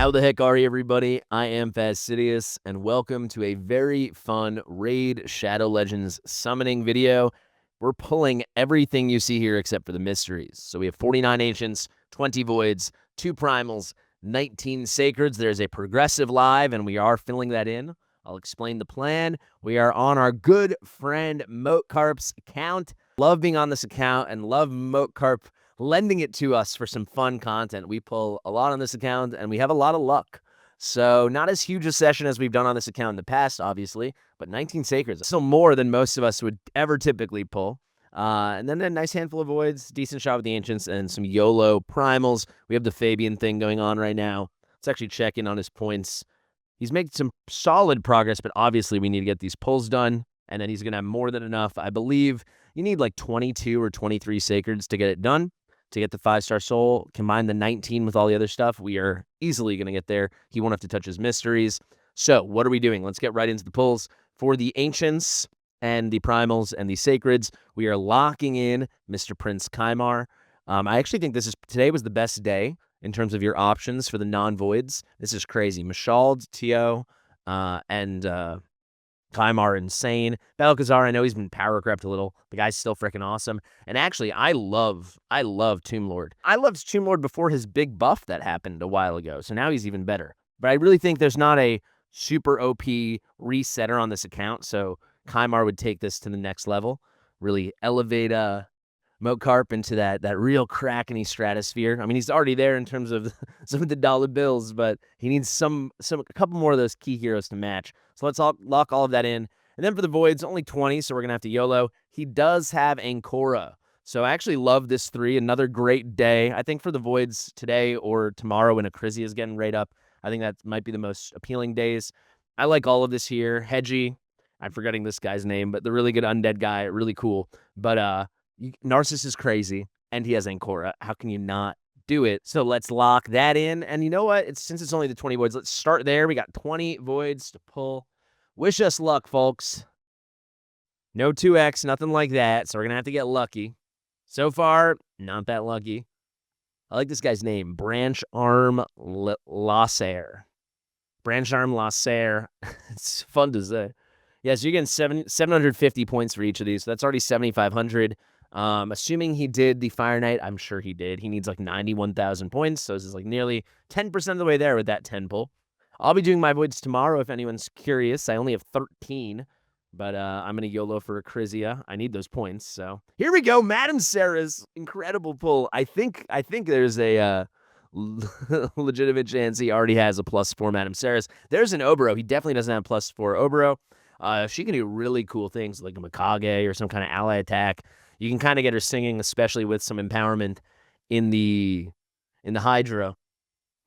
How the heck are you, everybody? I am Fastidious, and welcome to a very fun Raid Shadow Legends summoning video. We're pulling everything you see here except for the mysteries. So we have 49 Ancients, 20 Voids, 2 Primals, 19 Sacreds. There's a Progressive Live, and we are filling that in. I'll explain the plan. We are on our good friend Moatcarp's account. Love being on this account and love Moatcarp lending it to us for some fun content. We pull a lot on this account, and we have a lot of luck. So not as huge a session as we've done on this account in the past, obviously, but 19 Sacreds. Still more than most of us would ever typically pull. And then a nice handful of Voids, decent shot with the Ancients, and some YOLO Primals. We have the Fabian thing going on right now. Let's actually check in on his points. He's made some solid progress, but obviously we need to get these pulls done, and then he's going to have more than enough. I believe you need like 22 or 23 Sacreds to get it done. To get the 5-star soul, combine the 19 with all the other stuff, we are easily going to get there. He won't have to touch his mysteries. So what are we doing? Let's get right into the pulls. For the Ancients and the Primals and the Sacreds, we are locking in Mr. Prince Kymar. I actually think today was the best day in terms of your options for the non-voids. This is crazy. Mashald, Tio, and Kymar are insane. Balcazar, I know he's been power crept a little. The guy's still freaking awesome. And actually, I love Tomb Lord. I loved Tomb Lord before his big buff that happened a while ago. So now he's even better. But I really think there's not a super OP resetter on this account. So Kymar would take this to the next level. Really elevate Moatcarp into that real Krakeny stratosphere. I mean, he's already there in terms of some of the dollar bills, but he needs a couple more of those key heroes to match. So let's lock all of that in. And then for the Voids, only 20, so we're going to have to YOLO. He does have Ancora. So I actually love this 3. Another great day. I think for the Voids today or tomorrow when Acrizia is getting right up, I think that might be the most appealing days. I like all of this here. Hedgie, I'm forgetting this guy's name, but the really good undead guy, really cool. But Narcissus is crazy, and he has Ancora. How can you not do it? So let's lock that in. And you know what? Since it's only the 20 Voids, let's start there. We got 20 Voids to pull. Wish us luck, folks. No 2x, nothing like that, so we're going to have to get lucky. So far, not that lucky. I like this guy's name, Branch Arm Lasser. Branch Arm Lasser. It's fun to say. Yeah, so you're getting 750 points for each of these. So that's already 7,500. Assuming he did the Fire Knight, I'm sure he did. He needs like 91,000 points. So this is like nearly 10% of the way there with that 10 pull. I'll be doing my Voids tomorrow if anyone's curious. I only have 13, but I'm going to YOLO for Acrizia. I need those points. So here we go. Madam Sarah's incredible pull. I think there's a legitimate chance he already has a +4 Madam Sarah's. There's an Oboro. He definitely doesn't have +4 Oboro. She can do really cool things like a Mikage or some kind of ally attack. You can kind of get her singing, especially with some empowerment in the Hydra.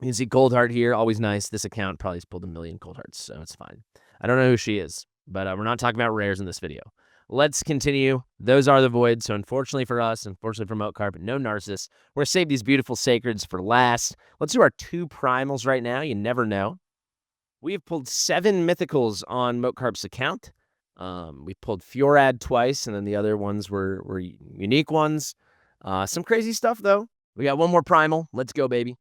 You can see Cold Heart here, always nice. This account probably has pulled 1 million Cold Hearts, so it's fine. I don't know who she is, but we're not talking about rares in this video. Let's continue. Those are the Voids, so unfortunately for us, unfortunately for Moatcarp, no Narcissus. We're going to save these beautiful Sacreds for last. Let's do our 2 Primals right now. You never know. We've pulled 7 Mythicals on Moatcarp's account. We pulled Fjorad twice, and then the other ones were unique ones. Some crazy stuff, though. We got one more Primal. Let's go, baby.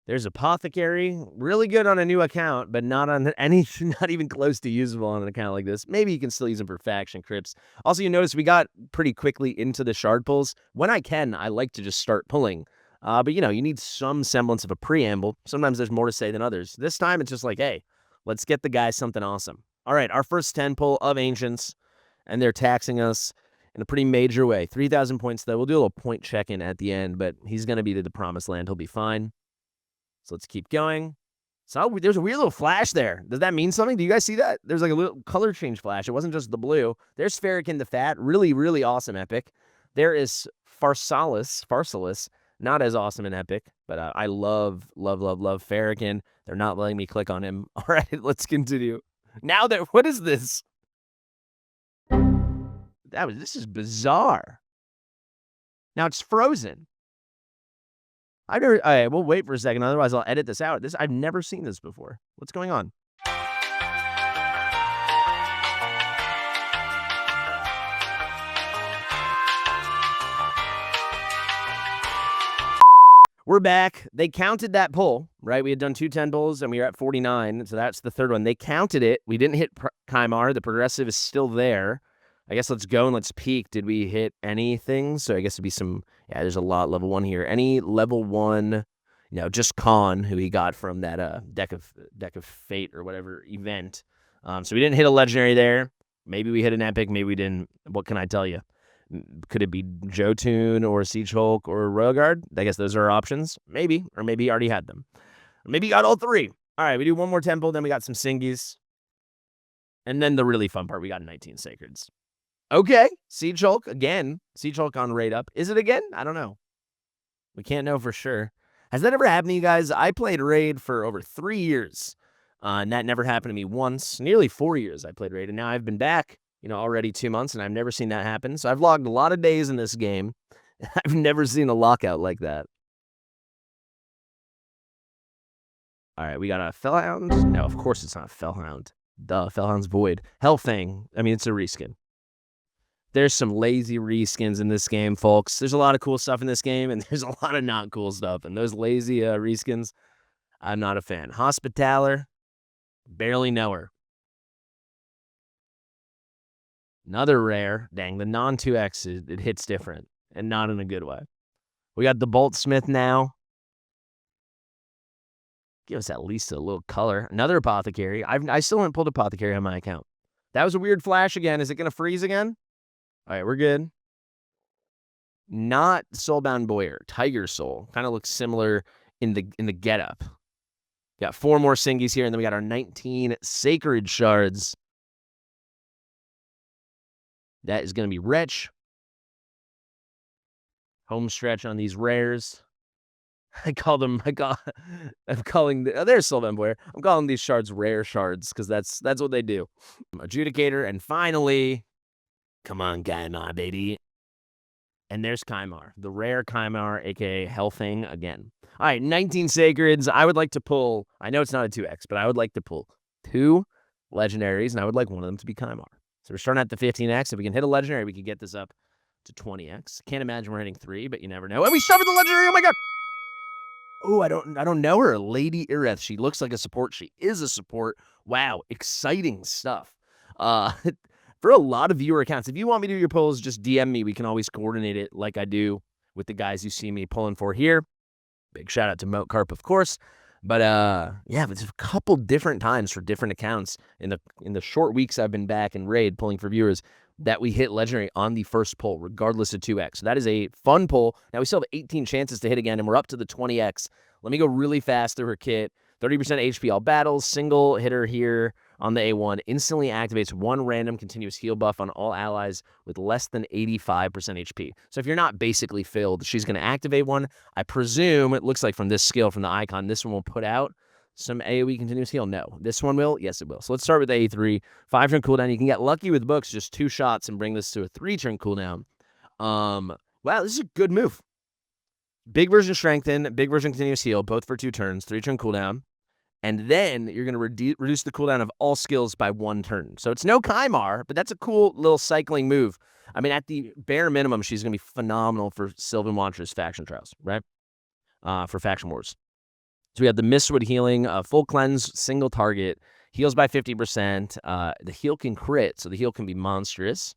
There's Apothecary. Really good on a new account, but not on not even close to usable on an account like this. Maybe you can still use them for faction crypts. Also, you notice we got pretty quickly into the shard pulls. When I can, I like to just start pulling. But, you know, you need some semblance of a preamble. Sometimes there's more to say than others. This time, it's just like, hey, let's get the guy something awesome. All right, our first 10 pull of Ancients, and they're taxing us in a pretty major way. 3,000 points, though. We'll do a little point check-in at the end, but he's going to be to the promised land. He'll be fine. So let's keep going. So there's a weird little flash there. Does that mean something? Do you guys see that? There's like a little color change flash. It wasn't just the blue. There's Farrakhan the Fat. Really, really awesome epic. There is Pharsalis. Not as awesome and epic, but I love Farrakhan. They're not letting me click on him. All right, let's continue. Now what is this? This is bizarre. Now it's frozen. All right, we'll wait for a second. Otherwise, I'll edit this out. I've never seen this before. What's going on? We're back. They counted that pull, right? We had done 2 10 pulls, and we were at 49, so that's the third one. They counted it. We didn't hit Kymar. The progressive is still there. I guess let's go and let's peek. Did we hit anything? So I guess it'd be some, yeah, there's a lot level 1 here. Any level 1, just Khan, who he got from that deck of fate or whatever event. So we didn't hit a legendary there. Maybe we hit an epic, maybe we didn't. What can I tell you? Could it be Jotun or Siege Hulk or Royal Guard? I guess those are our options. Maybe. Or maybe he already had them. Or maybe he got all 3. All right, we do one more temple, then we got some Singies. And then the really fun part, we got 19 Sacreds. Okay, Siege Hulk again. Siege Hulk on raid up. Is it again? I don't know. We can't know for sure. Has that ever happened to you guys? I played raid for over 3 years. And that never happened to me once. Nearly 4 years I played raid, and now I've been back, already 2 months, and I've never seen that happen. So I've logged a lot of days in this game. I've never seen a lockout like that. All right, we got a Fellhound. No, of course it's not a Fellhound. Duh, Fellhound's void. Hellfang. I mean, it's a reskin. There's some lazy reskins in this game, folks. There's a lot of cool stuff in this game, and there's a lot of not cool stuff. And those lazy reskins, I'm not a fan. Hospitaller. Barely know her. Another rare. Dang, the non-2X, it hits different, and not in a good way. We got the Boltsmith now. Give us at least a little color. Another Apothecary. I still haven't pulled Apothecary on my account. That was a weird flash again. Is it going to freeze again? All right, we're good. Not Soulbound Boyer. Tiger Soul. Kind of looks similar in the getup. Got 4 more Singies here, and then we got our 19 Sacred Shards. That is going to be rich. Home stretch on these rares. I'm calling there's Soulbound Boyer. I'm calling these shards rare shards because that's what they do. Adjudicator, and finally, come on, Kymar, baby. And there's Kymar, the rare Kymar, aka Hellfang again. All right, 19 Sacreds. I would like to pull, I know it's not a 2X, but I would like to pull 2 legendaries, and I would like one of them to be Kymar. So we're starting at the 15X. If we can hit a legendary, we can get this up to 20X. Can't imagine we're hitting 3, but you never know. And we suffered the legendary. Oh my god. Oh, I don't know her. Lady Ireth. She looks like a support. She is a support. Wow, exciting stuff. For a lot of viewer accounts, if you want me to do your polls, just DM me. We can always coordinate it like I do with the guys you see me pulling for here. Big shout out to Moat Carp, of course. But yeah, it's a couple different times for different accounts in the short weeks I've been back in raid pulling for viewers that we hit legendary on the first pull, regardless of 2X. So that is a fun pull. Now we still have 18 chances to hit again, and we're up to the 20X. Let me go really fast through her kit. 30% HP all battles, single hitter here on the A1, instantly activates 1 random continuous heal buff on all allies with less than 85% HP. So if you're not basically filled, she's going to activate 1. I presume, it looks like from this skill, from the icon, this one will put out some AoE continuous heal. No. This one will? Yes, it will. So let's start with A3. 5-turn cooldown. You can get lucky with books, just 2 shots, and bring this to a 3-turn cooldown. Wow, this is a good move. Big version strengthen, big version continuous heal, both for 2 turns, 3-turn cooldown. And then you're going to reduce the cooldown of all skills by 1 turn. So it's no Kymar, but that's a cool little cycling move. I mean, at the bare minimum, she's going to be phenomenal for Sylvan Watcher's faction trials, right? For faction wars. So we have the Mistwood healing, full cleanse, single target, heals by 50%. The heal can crit, so the heal can be monstrous.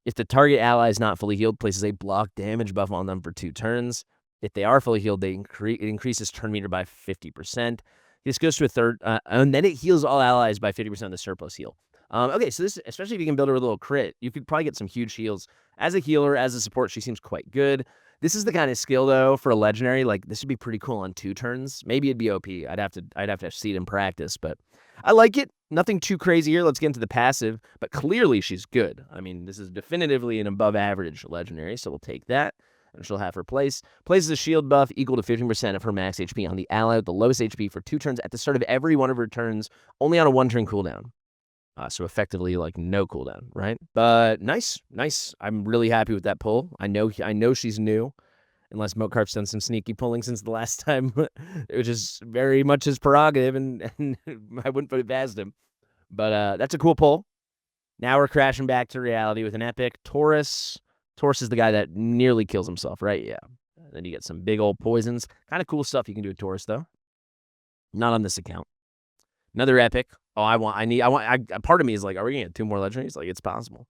If the target ally is not fully healed, places a block damage buff on them for 2 turns. If they are fully healed, it increases turn meter by 50%. This goes to a third, and then it heals all allies by 50% of the surplus heal. Okay, so this, especially if you can build her with a little crit, you could probably get some huge heals. As a healer, as a support, she seems quite good. This is the kind of skill, though, for a legendary. Like, this would be pretty cool on 2 turns. Maybe it'd be OP. I'd have to see it in practice, but I like it. Nothing too crazy here. Let's get into the passive, but clearly she's good. I mean, this is definitively an above-average legendary, so we'll take that. And she'll have her place. Places a shield buff equal to 15% of her max HP on the ally with the lowest HP for 2 turns at the start of every one of her turns, only on a 1-turn cooldown. So effectively, like, no cooldown, right? But nice. I'm really happy with that pull. I know she's new, unless Mokarp's done some sneaky pulling since the last time, which is very much his prerogative, and I wouldn't put it past him. But that's a cool pull. Now we're crashing back to reality with an epic. Taurus is the guy that nearly kills himself, right? Yeah. Then you get some big old poisons. Kind of cool stuff you can do with Taurus, though. Not on this account. Another epic. Oh, part of me is like, are we going to get 2 more legendaries? Like, it's possible.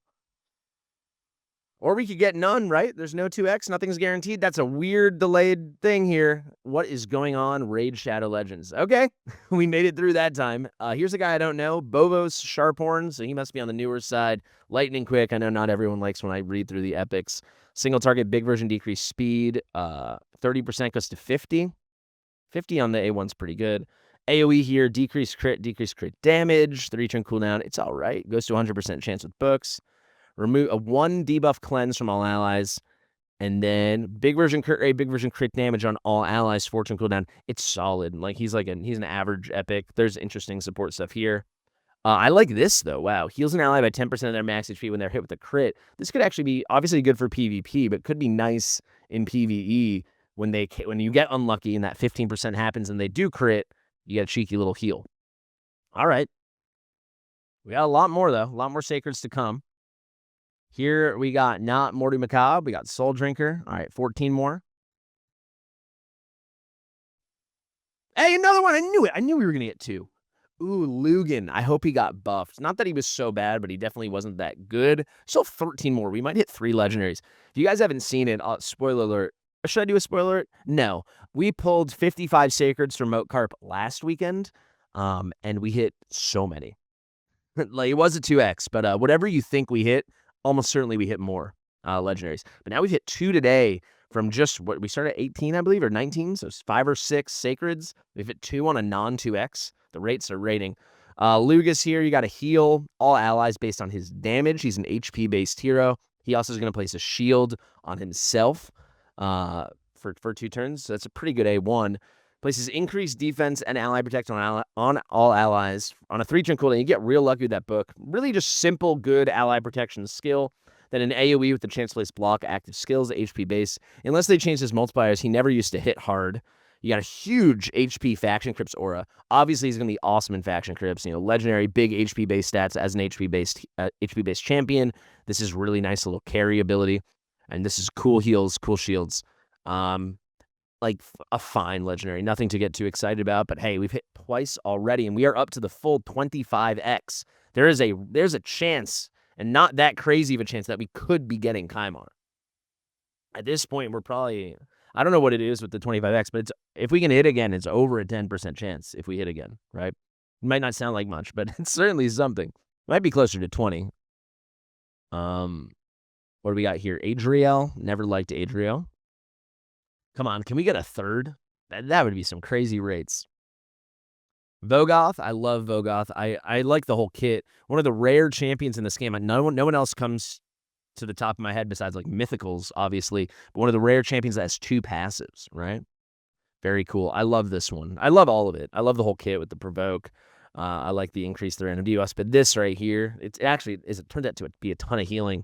Or we could get none, right? There's no 2x. Nothing's guaranteed. That's a weird delayed thing here. What is going on? Raid Shadow Legends. Okay, we made it through that time. Here's a guy I don't know. Bovos Sharphorn, so he must be on the newer side. Lightning Quick. I know not everyone likes when I read through the epics. Single target, big version, decreased speed. 30% goes to 50. 50 on the A1's pretty good. AoE here, decreased crit damage. 3-turn cooldown. It's all right. Goes to 100% chance with books. Remove a 1 debuff cleanse from all allies, and then big version crit rate, big version crit damage on all allies, 4-turn cooldown. It's solid. Like he's an average epic. There's interesting support stuff here. I like this though. Wow, heals an ally by 10% of their max HP when they're hit with a crit. This could actually be obviously good for PvP, but could be nice in PvE when you get unlucky and that 15% happens and they do crit. You get a cheeky little heal. All right, we got a lot more though. A lot more sacreds to come. Here we got not Morty Macabre. We got Soul Drinker. All right, 14 more. Hey, another one. I knew it. I knew we were going to get 2. Ooh, Lugan. I hope he got buffed. Not that he was so bad, but he definitely wasn't that good. Still 13 more. We might hit 3 legendaries. If you guys haven't seen it, spoiler alert. Should I do a spoiler alert? No. We pulled 55 sacreds from Moat Carp last weekend, and we hit so many. Like, it was a 2x, but whatever you think we hit, almost certainly we hit more legendaries. But now we've hit 2 today from just what we started at 18, I believe, or 19. So 5 or 6 sacreds. We've hit 2 on a non-2x. The rates are rating. Lugus here, you got to heal all allies based on his damage. He's an HP-based hero. He also is going to place a shield on himself for 2 turns. So that's a pretty good A1. Places increased defense and ally protection on all allies on a 3-turn cooldown. You get real lucky with that book. Really just simple, good ally protection skill. Then an AoE with the chance to place block, active skills, HP base. Unless they changed his multipliers, he never used to hit hard. You got a huge HP Faction Crypts aura. Obviously, he's going to be awesome in Faction Crypts. You know, legendary, big HP-based stats as an HP-based champion. This is really nice little carry ability. And this is cool heals, cool shields. Like a fine legendary. Nothing to get too excited about, but hey, we've hit twice already, and we are up to the full 25x. There's a chance, and not that crazy of a chance, that we could be getting Kaimar. At this point, we're probably, I don't know what it is with the 25x, but if we can hit again, it's over a 10% chance if we hit again, right? It might not sound like much, but it's certainly something. Might be closer to 20. What do we got here? Adriel. Never liked Adriel. Come on, can we get a 3rd? That would be some crazy rates. Vogoth, I love Vogoth. I like the whole kit. One of the rare champions in this game. No one else comes to the top of my head besides like Mythicals, obviously. But one of the rare champions that has 2 passives, right? Very cool. I love this one. I love all of it. I love the whole kit with the provoke. I like the increase the random DOS. But this right here, it turned out to be a ton of healing.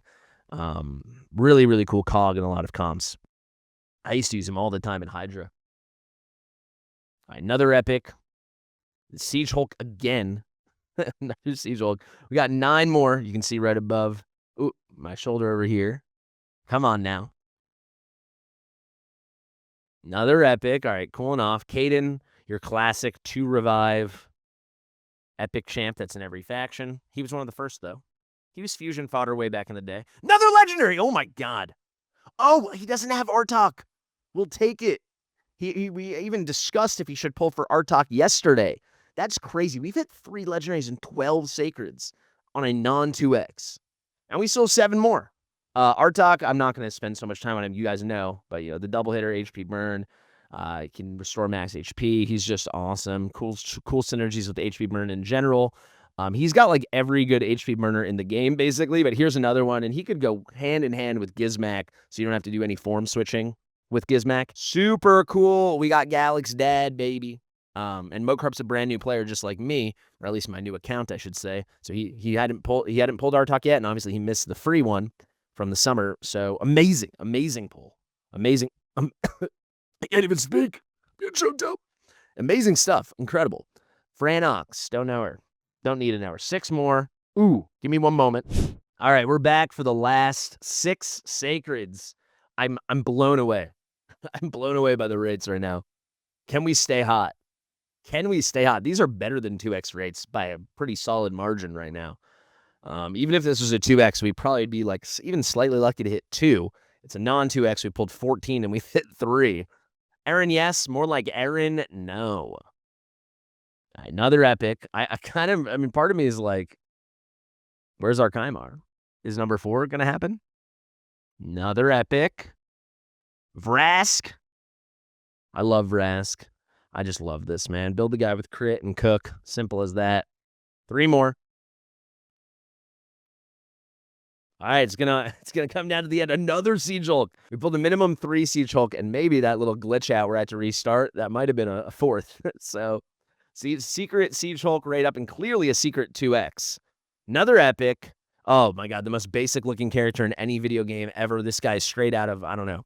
Really, really cool cog in a lot of comps. I used to use him all the time in Hydra. All right, another epic. Siege Hulk again. Another Siege Hulk. We got 9 more. You can see right above. Ooh, my shoulder over here. Come on now. Another epic. All right, cooling off. Caden, your classic 2 revive epic champ that's in every faction. He was one of the first, though. He was fusion fodder way back in the day. Another legendary. Oh, my God. Oh, he doesn't have Artok. We'll take it. We even discussed if he should pull for Artok yesterday. That's crazy. We've hit 3 legendaries and 12 sacreds on a non-2x. And we still have 7 more. Artok, I'm not going to spend so much time on him. You guys know. But, you know, the double hitter, HP burn. Can restore max HP. He's just awesome. Cool synergies with HP burn in general. He's got like every good HP burner in the game, basically. But here's another one. And he could go hand in hand with Gizmak. So you don't have to do any form switching with Gizmak. Super cool. We got Galix Dad, baby. And Mokarp's a brand new player just like me, or at least my new account, I should say. So he hadn't pulled Artok yet, and obviously he missed the free one from the summer. So amazing pull. Amazing. I can't even speak. It's so dope. Amazing stuff. Incredible. Franox. Don't know her. Don't need an hour. 6 more. Ooh, give me one moment. All right, we're back for the last 6 sacreds. I'm blown away. I'm blown away by the rates right now. Can we stay hot? Can we stay hot? These are better than 2x rates by a pretty solid margin right now. Even if this was a 2x, we'd probably be like even slightly lucky to hit 2. It's a non-2x. We pulled 14 and we hit 3. Aaron, yes. More like Aaron, no. Another epic. I mean, part of me is like, where's our Kymar? Is number 4 going to happen? Another epic. Vrask. I love Vrask. I just love this, man. Build the guy with crit and cook. Simple as that. 3 more. All right, it's gonna come down to the end. Another Siege Hulk. We pulled a minimum 3 Siege Hulk, and maybe that little glitch out where I had to restart, that might have been a 4th. So, see, secret Siege Hulk right up, and clearly a secret 2x. Another epic. Oh my god, the most basic looking character in any video game ever. This guy's straight out of, I don't know,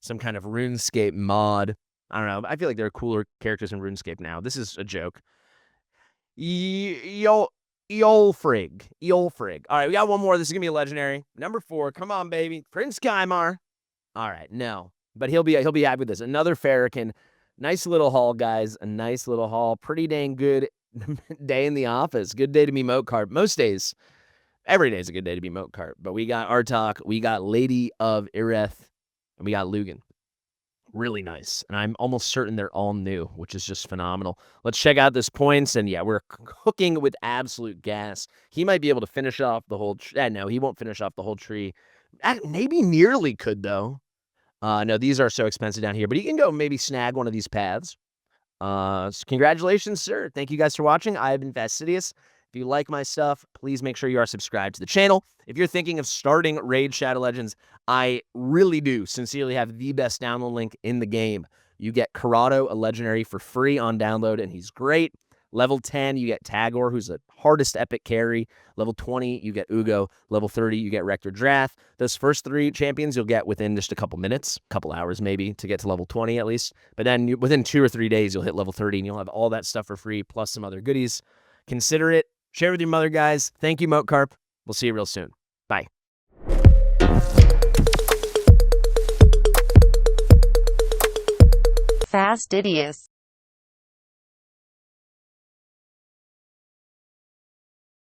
some kind of RuneScape mod. I don't know. I feel like there are cooler characters in RuneScape now. This is a joke. Eolfrig. All right, we got one more. This is going to be a legendary. Number 4. Come on, baby. Prince Kymar. All right, no. But he'll be happy with this. Another Farrakhan. Nice little haul, guys. A nice little haul. Pretty dang good day in the office. Good day to be Moat Cart. Most days. Every day is a good day to be Moat Cart. But we got Artok. We got Lady of Ireth. And we got Lugan. Really nice. And I'm almost certain they're all new, which is just phenomenal. Let's check out this points. And yeah, we're cooking with absolute gas. He might be able to finish off the whole tree. No, he won't finish off the whole tree. Maybe nearly could, though. No, these are so expensive down here. But he can go maybe snag one of these paths. So congratulations, sir. Thank you guys for watching. I have been Fastidious. If you like my stuff, please make sure you are subscribed to the channel. If you're thinking of starting Raid Shadow Legends, I really do sincerely have the best download link in the game. You get Corrado, a legendary, for free on download, and he's great. Level 10, you get Tagoar, who's the hardest epic carry. Level 20, you get Uugo. Level 30, you get Rector Drath. Those first 3 champions you'll get within just a couple minutes, couple hours maybe, to get to level 20 at least. But then within 2 or 3 days, you'll hit level 30, and you'll have all that stuff for free, plus some other goodies. Consider it. Share with your mother, guys. Thank you, Moat Carp. We'll see you real soon. Bye. Fastidious.